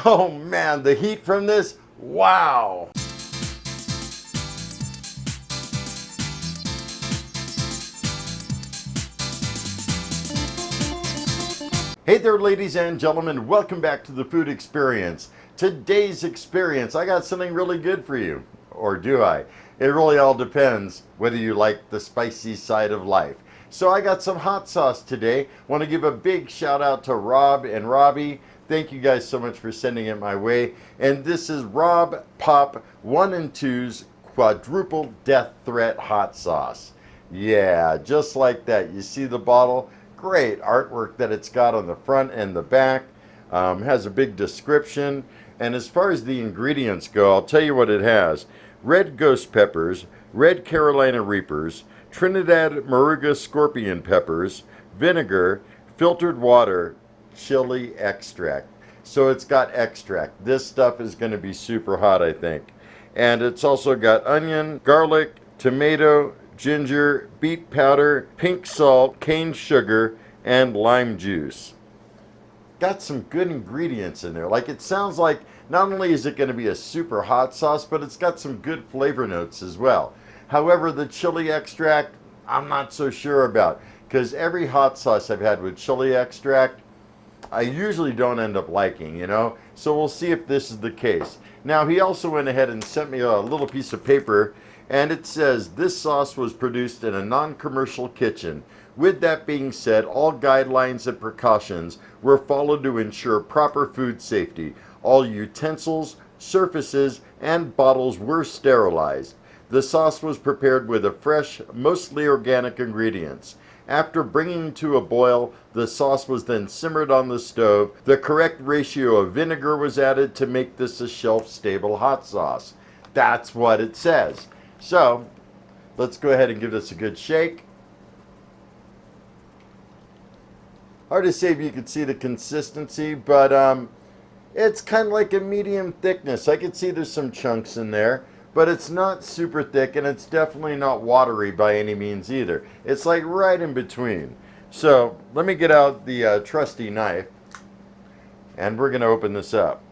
Oh man, the heat from this, wow. Hey there, ladies and gentlemen, welcome back to the Food Experience. Today's experience, I got something really good for you. Or do I? It really all depends whether you like the spicy side of life. So I got some hot sauce today. Want to give a big shout out to Rob and Robbie. Thank you guys so much for sending it my way. And this is Robpop 1 and 2's Quadruple Death Threat Hot Sauce. Yeah, just like that. You see the bottle? Great artwork that it's got on the front and the back. Has a big description. And as far as the ingredients go, I'll tell you what it has. Red ghost peppers, red Carolina Reapers, Trinidad Moruga scorpion peppers, vinegar, filtered water, chili extract. So it's got extract. This stuff is going to be super hot, I think. And it's also got onion, garlic, tomato, ginger, beet powder, pink salt, cane sugar, and lime juice. Got some good ingredients in there. Like, it sounds like not only is it going to be a super hot sauce, but it's got some good flavor notes as well. However, the chili extract, I'm not so sure about, because every hot sauce I've had with chili extract, I usually don't end up liking, you know? So we'll see if this is the case. Now, he also went ahead and sent me a little piece of paper, and it says, this sauce was produced in a non-commercial kitchen. With that being said, all guidelines and precautions were followed to ensure proper food safety. All utensils, surfaces, and bottles were sterilized. The sauce was prepared with a fresh, mostly organic ingredients. After bringing to a boil, the sauce was then simmered on the stove. The correct ratio of vinegar was added to make this a shelf-stable hot sauce. That's what it says. So, let's go ahead and give this a good shake. Hard to say if you can see the consistency, but it's kind of like a medium thickness. I can see there's some chunks in there, but it's not super thick, and it's definitely not watery by any means either. It's like right in between. So, let me get out the trusty knife, and we're going to open this up.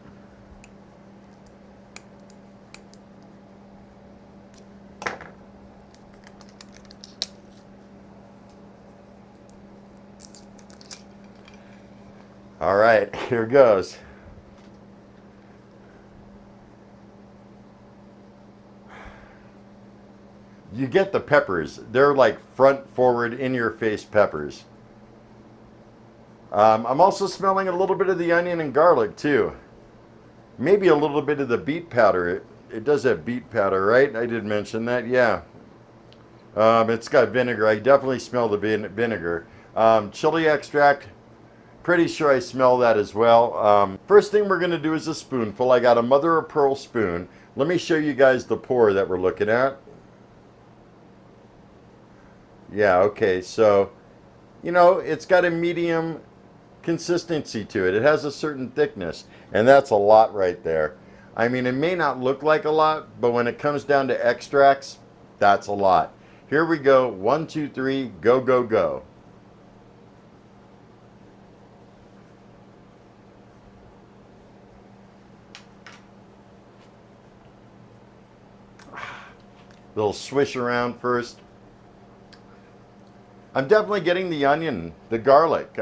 All right, here goes. You get the peppers. They're like front forward, in your face peppers. I'm also smelling a little bit of the onion and garlic too. Maybe a little bit of the beet powder. It does have beet powder, right? I did mention that, yeah. It's got vinegar. I definitely smell the vinegar. Chili extract. Pretty sure I smell that as well. First thing we're going to do is a spoonful. I got a mother of pearl spoon. Let me show you guys the pour that we're looking at. Yeah, okay, so, you know, it's got a medium consistency to it. It has a certain thickness, and that's a lot right there. I mean, it may not look like a lot, but when it comes down to extracts, that's a lot. Here we go. 1, 2, 3, go, go, go. Little swish around first. I'm definitely getting the onion, the garlic.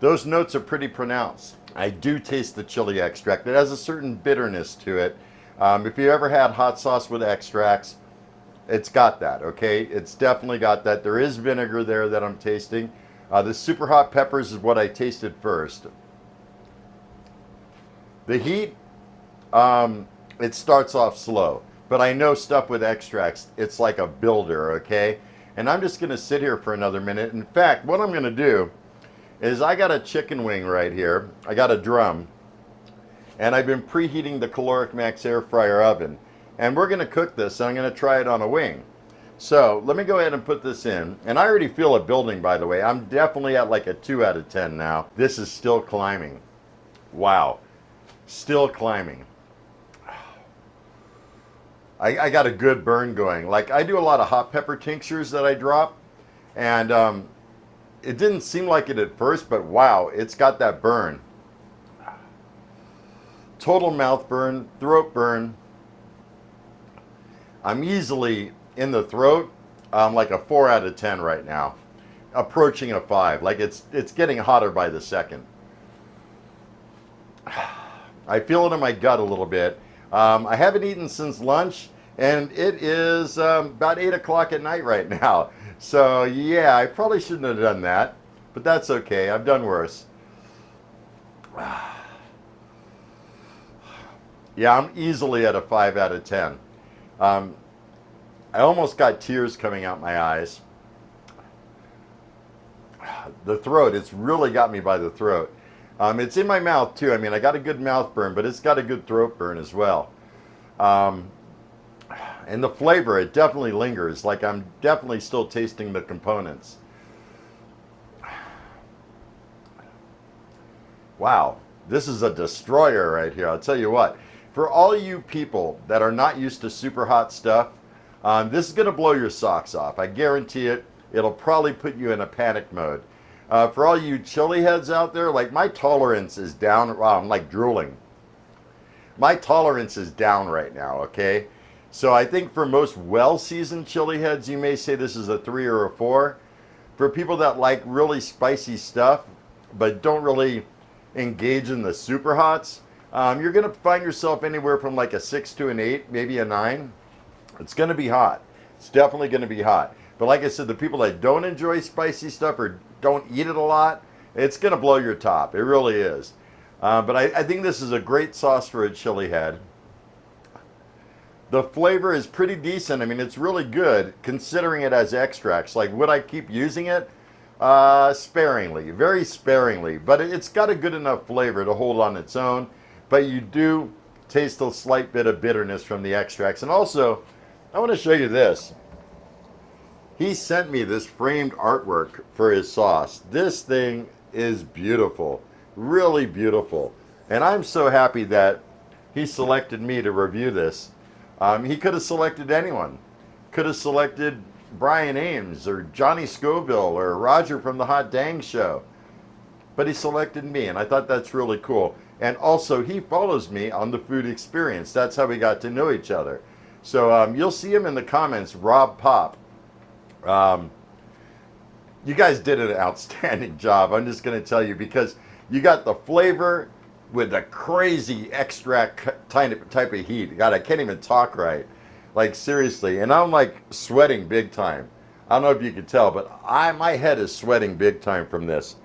Those notes are pretty pronounced. I do taste the chili extract. It has a certain bitterness to it. If you ever had hot sauce with extracts, it's got that, okay? It's definitely got that. There is vinegar there that I'm tasting. The super hot peppers is what I tasted first. The heat, it starts off slow. But I know stuff with extracts, it's like a builder, okay? And I'm just going to sit here for another minute. In fact, what I'm going to do is I got a chicken wing right here. I got a drum. And I've been preheating the Caloric Max air fryer oven. And we're going to cook this, and I'm going to try it on a wing. So let me go ahead and put this in. And I already feel it building, by the way. I'm definitely at like a 2 out of 10 now. This is still climbing. Wow. Still climbing. I got a good burn going. Like, I do a lot of hot pepper tinctures that I drop, and it didn't seem like it at first, but wow, it's got that burn. total mouth burn, throat burn. I'm easily in the throat. I'm like a 4 out of 10 right now, approaching a 5. Like it's getting hotter by the second. I feel it in my gut a little bit. I haven't eaten since lunch, and it is about 8 o'clock at night right now. So yeah, I probably shouldn't have done that, but that's okay. I've done worse. Yeah, I'm easily at a 5 out of 10. I almost got tears coming out my eyes. The throat, it's really got me by the throat. It's in my mouth too. I mean, I got a good mouth burn, but it's got a good throat burn as well. And the flavor, it definitely lingers. Like I'm definitely still tasting the components. Wow, this is a destroyer right here. I'll tell you what. For all you people that are not used to super hot stuff, this is going to blow your socks off. I guarantee it. It'll probably put you in a panic mode. For all you chili heads out there, like my tolerance is down. Wow, I'm like drooling. My tolerance is down right now, okay? So I think for most well-seasoned chili heads, you may say this is a 3 or a 4. For people that like really spicy stuff, but don't really engage in the super hots, you're going to find yourself anywhere from like a 6 to an 8, maybe a 9. It's going to be hot. It's definitely going to be hot. But like I said, the people that don't enjoy spicy stuff or don't eat it a lot, it's going to blow your top. It really is. But I think this is a great sauce for a chili head. The flavor is pretty decent. I mean, it's really good considering it has extracts. Like, would I keep using it? Sparingly, very sparingly. But it's got a good enough flavor to hold on its own. But you do taste a slight bit of bitterness from the extracts. And also, I want to show you this. He sent me this framed artwork for his sauce. This thing is beautiful, really beautiful. And I'm so happy that he selected me to review this. He could have selected anyone. Could have selected Brian Ames or Johnny Scoville or Roger from the Hot Dang Show. But he selected me, and I thought that's really cool. And also, he follows me on the Food Experience. That's how we got to know each other. So you'll see him in the comments, Robpop. You guys did an outstanding job. I'm just going to tell you, because you got the flavor with a crazy extract type of heat. God, I can't even talk right. Like, seriously. And I'm like sweating big time. I don't know if you can tell, but my head is sweating big time from this.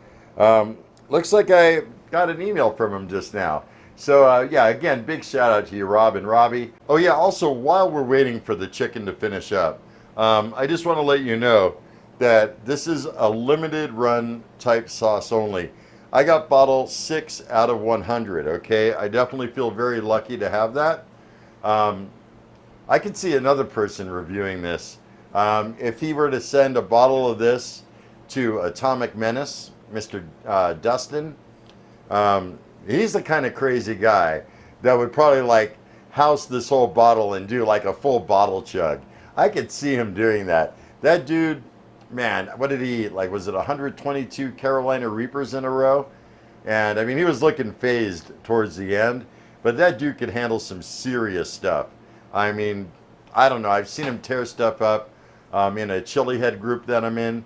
Looks like I got an email from him just now. So, yeah, again, big shout out to you, Rob and Robbie. Oh, yeah, also, while we're waiting for the chicken to finish up, I just want to let you know that this is a limited run type sauce only. I got bottle 6 out of 100, okay? I definitely feel very lucky to have that. I could see another person reviewing this. If he were to send a bottle of this to Atomic Menace, Mr. Dustin, he's the kind of crazy guy that would probably like house this whole bottle and do like a full bottle chug. I could see him doing that. That dude, man, what did he eat? Like, was it 122 Carolina Reapers in a row? And I mean, he was looking phased towards the end, but that dude could handle some serious stuff. I mean, I don't know. I've seen him tear stuff up in a chili head group that I'm in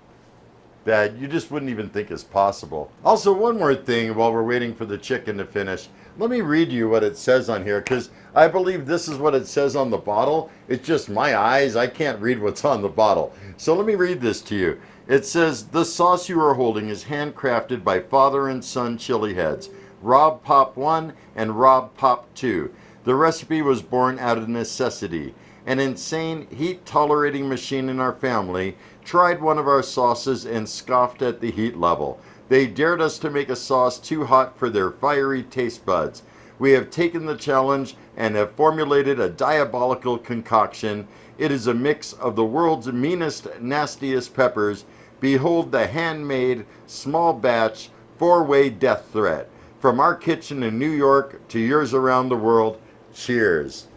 that you just wouldn't even think is possible. Also, one more thing while we're waiting for the chicken to finish. Let me read you what it says on here, because I believe this is what it says on the bottle. It's just my eyes. I can't read what's on the bottle. So let me read this to you. It says, the sauce you are holding is handcrafted by father and son chili heads, Robpop 1 and Robpop 2. The recipe was born out of necessity. An insane, heat-tolerating machine in our family tried one of our sauces and scoffed at the heat level. They dared us to make a sauce too hot for their fiery taste buds. We have taken the challenge and have formulated a diabolical concoction. It is a mix of the world's meanest, nastiest peppers. Behold the handmade, small batch, 4-way death threat. From our kitchen in New York to yours around the world, cheers.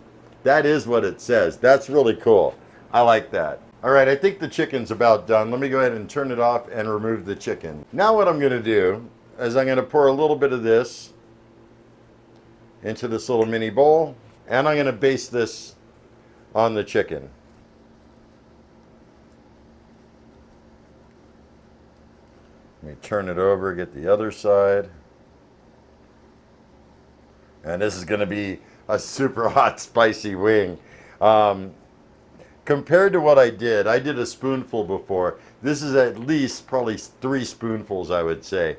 That is what it says. That's really cool. I like that. All right, I think the chicken's about done. Let me go ahead and turn it off and remove the chicken. Now what I'm going to do is I'm going to pour a little bit of this into this little mini bowl, and I'm going to baste this on the chicken. Let me turn it over, get the other side. And this is going to be a super hot, spicy wing. Compared to what I did a spoonful before. This is at least probably 3 spoonfuls, I would say.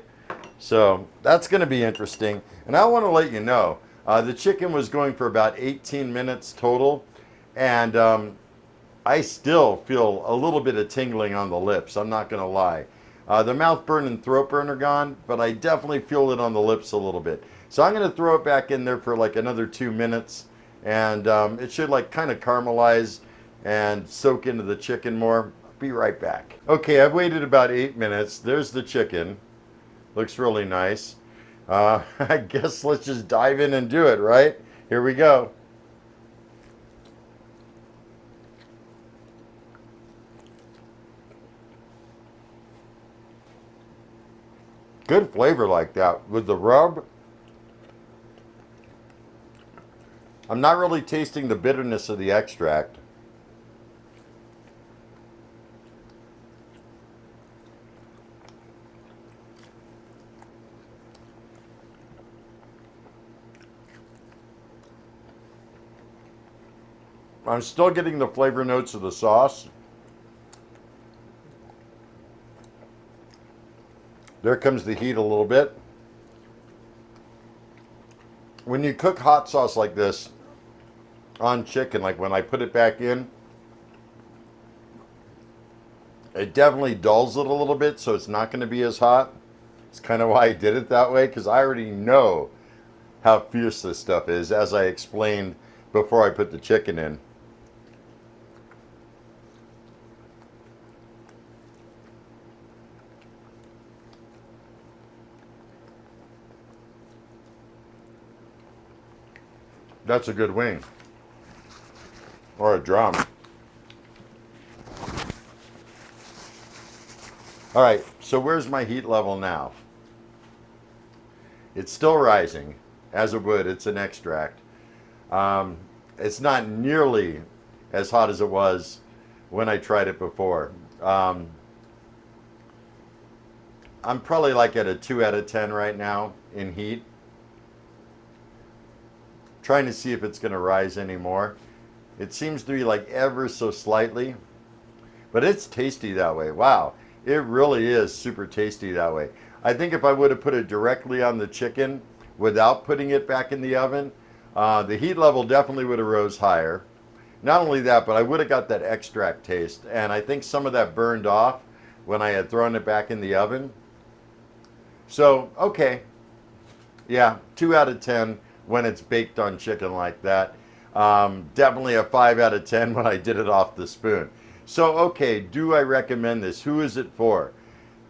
So that's going to be interesting. And I want to let you know, the chicken was going for about 18 minutes total. And I still feel a little bit of tingling on the lips. I'm not going to lie. The mouth burn and throat burn are gone, but I definitely feel it on the lips a little bit. So I'm going to throw it back in there for like another 2 minutes. And it should like kind of caramelize and soak into the chicken more. I'll be right back. Okay, I've waited about 8 minutes. There's the chicken. Looks really nice. I guess let's just dive in and do it, right? Here we go. Good flavor like that with the rub. I'm not really tasting the bitterness of the extract. I'm still getting the flavor notes of the sauce. There comes the heat a little bit. When you cook hot sauce like this on chicken, like when I put it back in, it definitely dulls it a little bit, so it's not going to be as hot. It's kind of why I did it that way, because I already know how fierce this stuff is, as I explained before I put the chicken in. That's a good wing. Or a drum. All right, so where's my heat level now? It's still rising, as it would. It's an extract. It's not nearly as hot as it was when I tried it before. I'm probably like at a 2 out of 10 right now in heat. Trying to see if it's going to rise anymore. It seems to be like ever so slightly, but it's tasty that way. Wow, it really is super tasty that way. I think if I would have put it directly on the chicken without putting it back in the oven, the heat level definitely would have rose higher. Not only that, but I would have got that extract taste, and I think some of that burned off when I had thrown it back in the oven. So, okay, yeah, 2 out of 10 when it's baked on chicken like that. Definitely a 5 out of 10 when I did it off the spoon. So, okay, do I recommend this? Who is it for?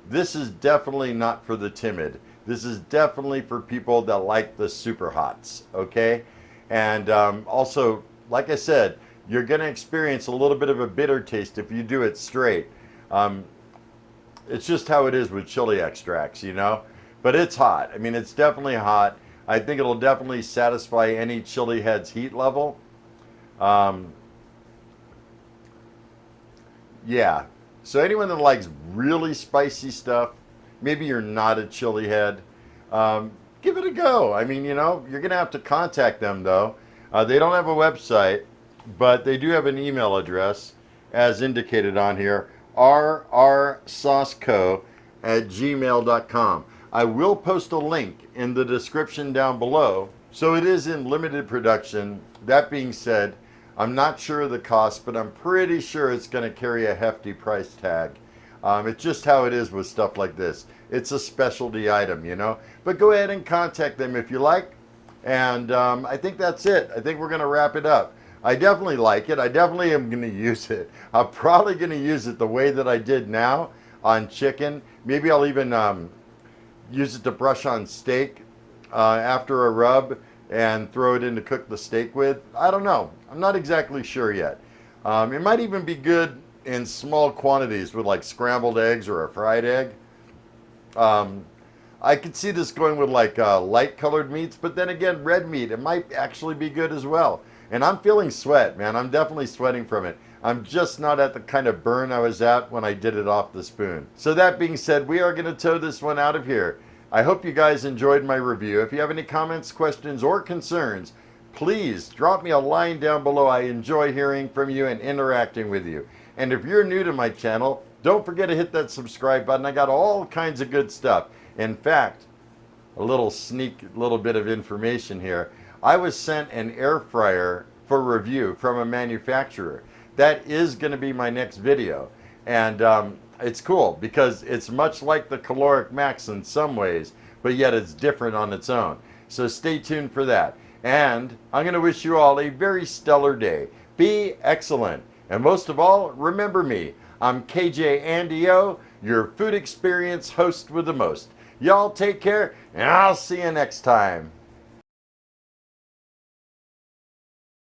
This is definitely not for the timid. This is definitely for people that like the super hots, okay? And also, like I said, you're going to experience a little bit of a bitter taste if you do it straight. It's just how it is with chili extracts, you know? But it's hot. I mean, it's definitely hot. I think it'll definitely satisfy any chili head's heat level. Yeah. So anyone that likes really spicy stuff, maybe you're not a chili head, give it a go. I mean, you know, you're going to have to contact them, though. They don't have a website, but they do have an email address, as indicated on here, rrsauceco@gmail.com. I will post a link in the description down below. So it is in limited production. That being said, I'm not sure of the cost, but I'm pretty sure it's going to carry a hefty price tag. It's just how it is with stuff like this. It's a specialty item, you know. But go ahead and contact them if you like. And I think that's it. I think we're going to wrap it up. I definitely like it. I definitely am going to use it. I'm probably going to use it the way that I did now on chicken. Maybe I'll even use it to brush on steak after a rub and throw it in to cook the steak with. I don't know. I'm not exactly sure yet. It might even be good in small quantities with like scrambled eggs or a fried egg. I could see this going with like light colored meats, but then again, red meat, it might actually be good as well. And I'm feeling sweat, man. I'm definitely sweating from it. I'm just not at the kind of burn I was at when I did it off the spoon. So that being said, we are going to tow this one out of here. I hope you guys enjoyed my review. If you have any comments, questions, or concerns, please drop me a line down below. I enjoy hearing from you and interacting with you. And if you're new to my channel, don't forget to hit that subscribe button. I got all kinds of good stuff. In fact, a little bit of information here. I was sent an air fryer for review from a manufacturer. That is going to be my next video. And it's cool because it's much like the Caloric Max in some ways, but yet it's different on its own. So stay tuned for that. And I'm going to wish you all a very stellar day. Be excellent. And most of all, remember me. I'm KJ Andy O, your food experience host with the most. Y'all take care, and I'll see you next time.